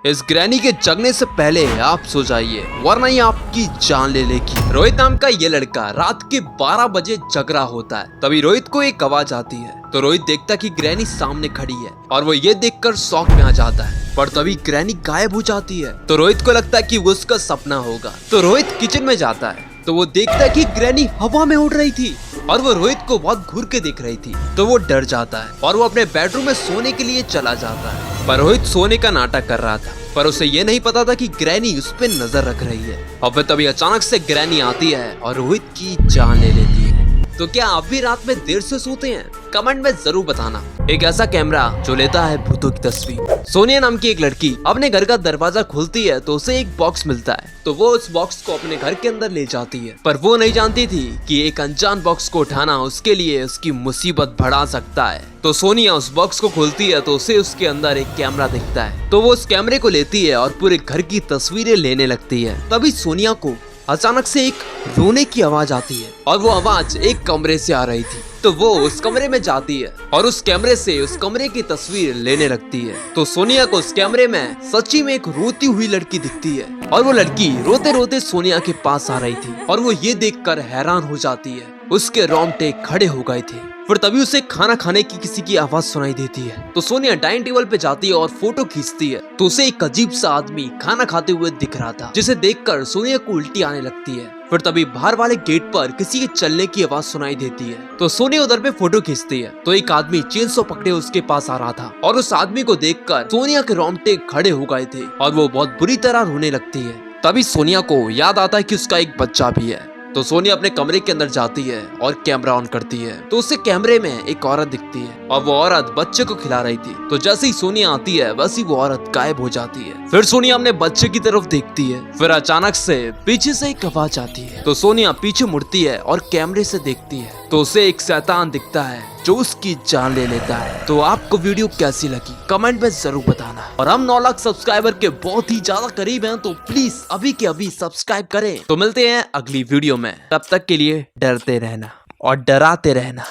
इस ग्रैनी के जगने से पहले आप सो जाइए, वरना ये आपकी जान ले लेगी। रोहित नाम का ये लड़का रात के 12 बजे जग रहा होता है। तभी रोहित को एक आवाज आती है तो रोहित देखता कि ग्रैनी सामने खड़ी है और वो ये देखकर शॉक में आ जाता है। पर तभी ग्रैनी गायब हो जाती है तो रोहित को लगता है कि वो उसका सपना होगा। तो रोहित किचन में जाता है तो वो देखता है कि ग्रैनी हवा में उड़ रही थी और वो रोहित को बहुत घूर के देख रही थी। तो वो डर जाता है और वो अपने बेडरूम में सोने के लिए चला जाता है। पर रोहित सोने का नाटक कर रहा था, पर उसे ये नहीं पता था कि ग्रैनी उस पे नजर रख रही है। और फिर तभी अचानक से ग्रैनी आती है और रोहित की जान ले लेती है। तो क्या आप भी रात में देर से सोते हैं? कमेंट में जरूर बताना। एक ऐसा कैमरा जो लेता है भूतों की तस्वीर। सोनिया नाम की एक लड़की अपने घर का दरवाजा खोलती है तो उसे एक बॉक्स मिलता है। तो वो उस बॉक्स को अपने घर के अंदर ले जाती है, पर वो नहीं जानती थी कि एक अनजान बॉक्स को उठाना उसके लिए उसकी मुसीबत बढ़ा सकता है। तो सोनिया उस बॉक्स को खोलती है तो उसे उसके अंदर एक कैमरा दिखता है। तो वो उस कैमरे को लेती है और पूरे घर की तस्वीरें लेने लगती है। तभी सोनिया को अचानक से एक रोने की आवाज आती है और वो आवाज एक कमरे से आ रही थी। तो वो उस कमरे में जाती है और उस कैमरे से उस कमरे की तस्वीर लेने लगती है। तो सोनिया को उस कैमरे में सच्ची में एक रोती हुई लड़की दिखती है और वो लड़की रोते रोते सोनिया के पास आ रही थी और वो ये देखकर हैरान हो जाती है। उसके रोंगटे खड़े हो गए थे। फिर तभी उसे खाना खाने की किसी की आवाज सुनाई देती है। तो सोनिया डाइनिंग टेबल पे जाती है और फोटो खींचती है तो उसे एक अजीब सा आदमी खाना खाते हुए दिख रहा था, जिसे देखकर सोनिया को उल्टी आने लगती है। फिर तभी बाहर वाले गेट पर किसी के चलने की आवाज सुनाई देती है। तो सोनिया उधर पे फोटो खींचती है तो एक आदमी चेनसो पकड़े उसके पास आ रहा था और उस आदमी को देखकर सोनिया के रोंगटे खड़े हो गए थे और वो बहुत बुरी तरह रोने लगती है। तभी सोनिया को याद आता है कि उसका एक बच्चा भी है। तो सोनिया अपने कमरे के अंदर जाती है और कैमरा ऑन करती है तो उसे कैमरे में एक औरत दिखती है और वो औरत बच्चे को खिला रही थी। तो जैसे ही सोनिया आती है वैसे वो औरत गायब हो जाती है। फिर सोनिया अपने बच्चे की तरफ देखती है। फिर अचानक से पीछे से एक आवाज आती है तो सोनिया पीछे मुड़ती है और कैमरे से देखती है तो उसे एक शैतान दिखता है जो उसकी जान ले लेता है। तो आपको वीडियो कैसी लगी कमेंट में जरूर बताना। और हम 9 लाख सब्सक्राइबर के बहुत ही ज्यादा करीब हैं तो प्लीज अभी के अभी सब्सक्राइब करें। तो मिलते हैं अगली वीडियो में, तब तक के लिए डरते रहना और डराते रहना।